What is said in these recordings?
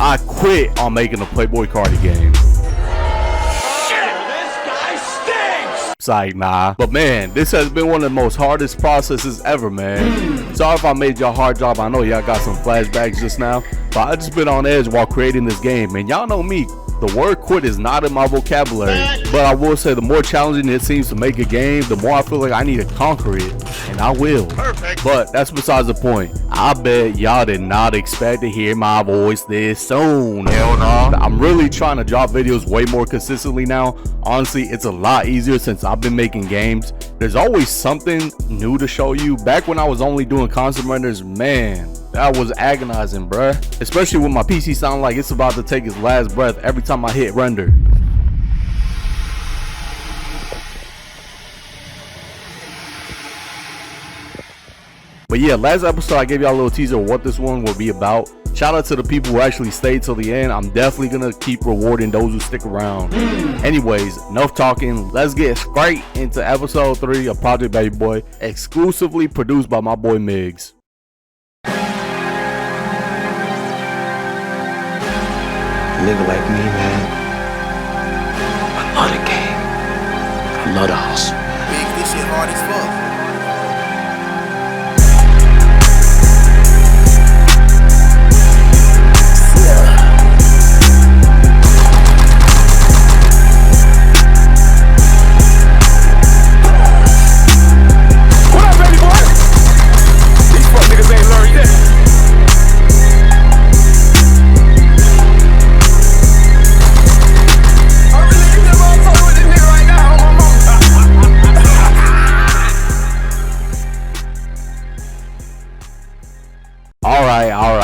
I quit on making a Playboi Carti game. Psych, nah. But man, this has been one of the most hardest processes ever, man. Sorry if I made y'all hard job. I know y'all got some flashbacks just now, but I just been on edge while creating this game. And y'all know me, the word quit is not in my vocabulary. But I will say the more challenging it seems to make a game, the more I feel like I need to conquer it. And I will. Perfect. But that's besides the point. I bet y'all did not expect to hear my voice this soon. Hell no. I'm really trying to drop videos way more consistently now. Honestly, it's a lot easier since I've been making games. There's always something new to show you. Back when I was only doing concept renders, man, that was agonizing, bruh. Especially when my PC sound like it's about to take its last breath every time I hit render. But yeah, last episode I gave y'all a little teaser of what this one will be about. Shout out to the people who actually stayed till the end. I'm definitely gonna keep rewarding those who stick around. Anyways, enough talking. Let's get straight into episode 3 of Project Baby Boi, exclusively produced by my boy MIGGS. Living like me, man. I love the game. I love the hustle. MIGGS, this shit hard as fuck.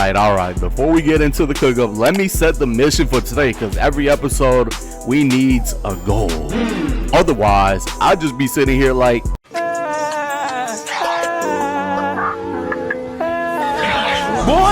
Alright, before we get into the cook-up, let me set the mission for today, because every episode we needs a goal. Otherwise, I'll just be sitting here like, boy,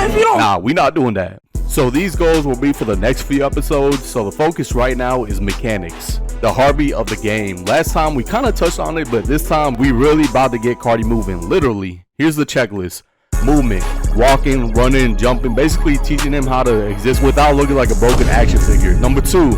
if you don't. Nah, we not doing that. So these goals will be for the next few episodes, so the focus right now is mechanics, the heartbeat of the game. Last time we kind of touched on it, but this time we really about to get Carti moving. Literally, here's the checklist. Movement, walking, running, jumping, basically teaching him how to exist without looking like a broken action figure. Number 2,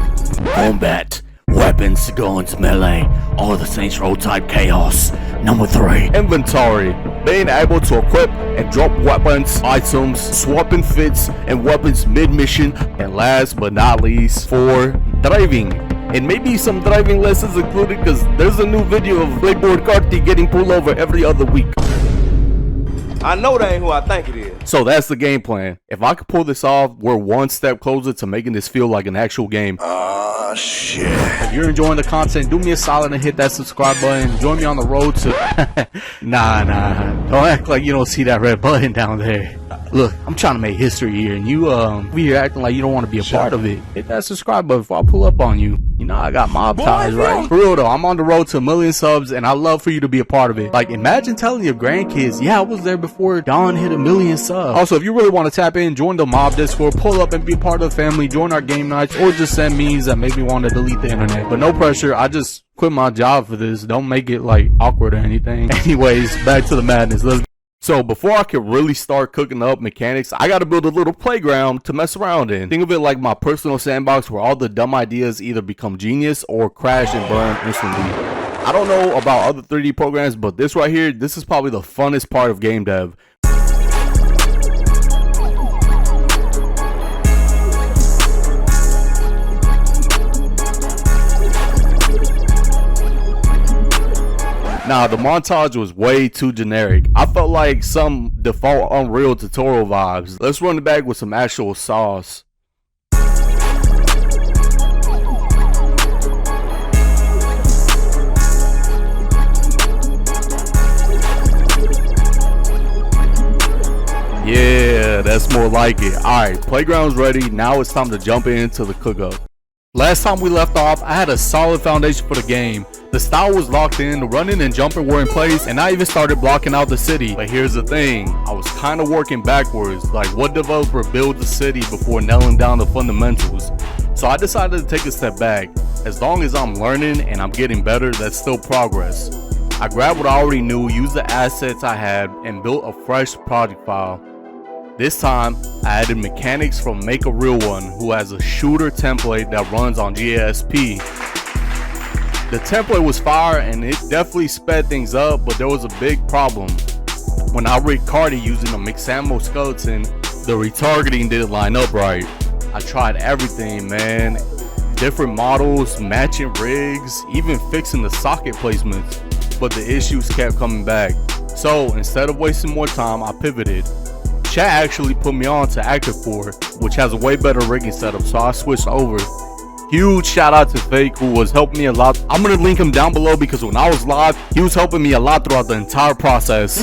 combat, weapons, guns, melee, all the Saints Row type chaos. Number 3, inventory, being able to equip and drop weapons, items, swapping fits and weapons mid-mission. And last but not least, 4, driving. And maybe some driving lessons included, because there's a new video of Playboi Carti getting pulled over every other week. I know that ain't who I think it is. So that's the game plan. If I could pull this off, we're one step closer to making this feel like an actual game. Oh, shit. If you're enjoying the content, do me a solid and hit that subscribe button. Join me on the road to... Nah. Don't act like you don't see that red button down there. Look, I'm trying to make history here, and you be here acting like you don't want to be a part of it. Hit that subscribe button before I pull up on you. You know I got mob ties, right? For real though, I'm on the road to 1 million subs, and I love for you to be a part of it. Like, imagine telling your grandkids, yeah, I was there before Don hit 1 million subs. Also, if you really want to tap in, join the mob Discord, pull up and be part of the family, join our game nights, or just send memes that make me want to delete the internet. But no pressure, I just quit my job for this. Don't make it like awkward or anything. Anyways, back to the madness. Let's. So before I could really start cooking up mechanics, I got to build a little playground to mess around in. Think of it like my personal sandbox where all the dumb ideas either become genius or crash and burn instantly. I don't know about other 3D programs, but this right here, this is probably the funnest part of game dev. Nah, the montage was way too generic. I felt like some default Unreal tutorial vibes. Let's run it back with some actual sauce. Yeah, that's more like it. Alright, playground's ready. Now it's time to jump into the cook-up. Last time we left off, I had a solid foundation for the game. The style was locked in, the running and jumping were in place, and I even started blocking out the city. But here's the thing, I was kind of working backwards, like what developer builds a city before nailing down the fundamentals? So I decided to take a step back. As long as I'm learning and I'm getting better, that's still progress. I grabbed what I already knew, used the assets I had, and built a fresh project file. This time, I added mechanics from Make a Real One, who has a shooter template that runs on GASP. The template was fire and it definitely sped things up, but there was a big problem. When I rigged Carti using a Mixamo skeleton, the retargeting didn't line up right. I tried everything, man. Different models, matching rigs, even fixing the socket placements, but the issues kept coming back. So instead of wasting more time, I pivoted. Chat actually put me on to Active4, which has a way better rigging setup, so I switched over. Huge shout out to Fake, who was helping me a lot. I'm gonna link him down below because when I was live, he was helping me a lot throughout the entire process.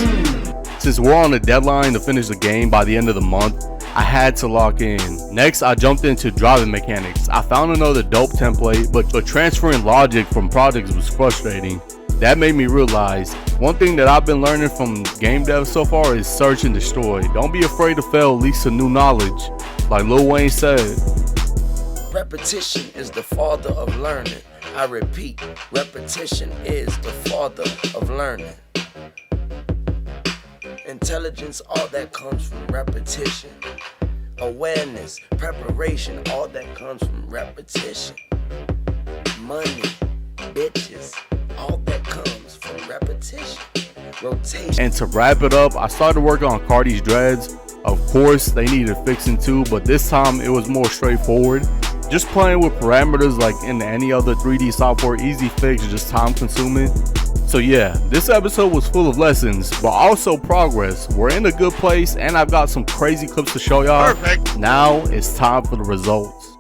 Since we're on a deadline to finish the game by the end of the month, I had to lock in. Next, I jumped into driving mechanics. I found another dope template, but transferring logic from projects was frustrating. That made me realize one thing that I've been learning from game dev so far is search and destroy. Don't be afraid to fail, leads to new knowledge. Like Lil Wayne said, repetition is the father of learning. I repeat, repetition is the father of learning. Intelligence, all that comes from repetition. Awareness, preparation, all that comes from repetition. Money, bitches, all that comes from repetition. Rotation. And to wrap it up, I started working on Carti's dreads. Of course, they needed fixing too, but this time it was more straightforward. Just playing with parameters like in any other 3D software, easy fix, just time consuming. So yeah, this episode was full of lessons, but also progress. We're in a good place and I've got some crazy clips to show y'all. Perfect. Now it's time for the results.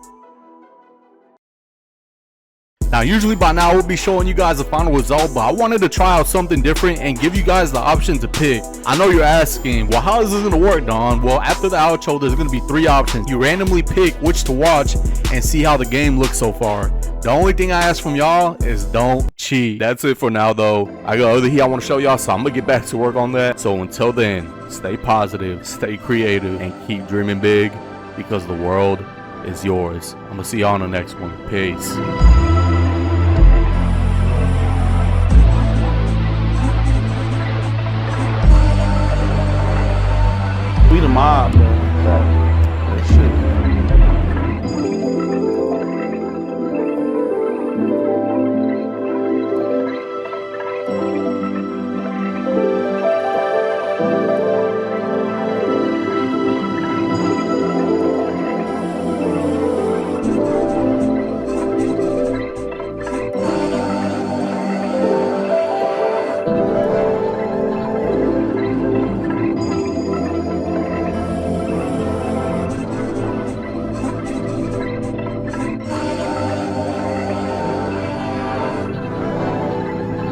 Now usually by now we'll be showing you guys the final result, but I wanted to try out something different and give you guys the option to pick. I know you're asking, well, how is this gonna work, Don? Well, after the outro there's gonna be 3 options. You randomly pick which to watch and see how the game looks so far. The only thing I ask from y'all is don't cheat. That's it for now though. I got other heat I want to show y'all, so I'm gonna get back to work on that. So until then, stay positive, stay creative, and keep dreaming big, because the world is yours. I'm gonna see y'all on the next one. Peace. We the mob, bro. That shit.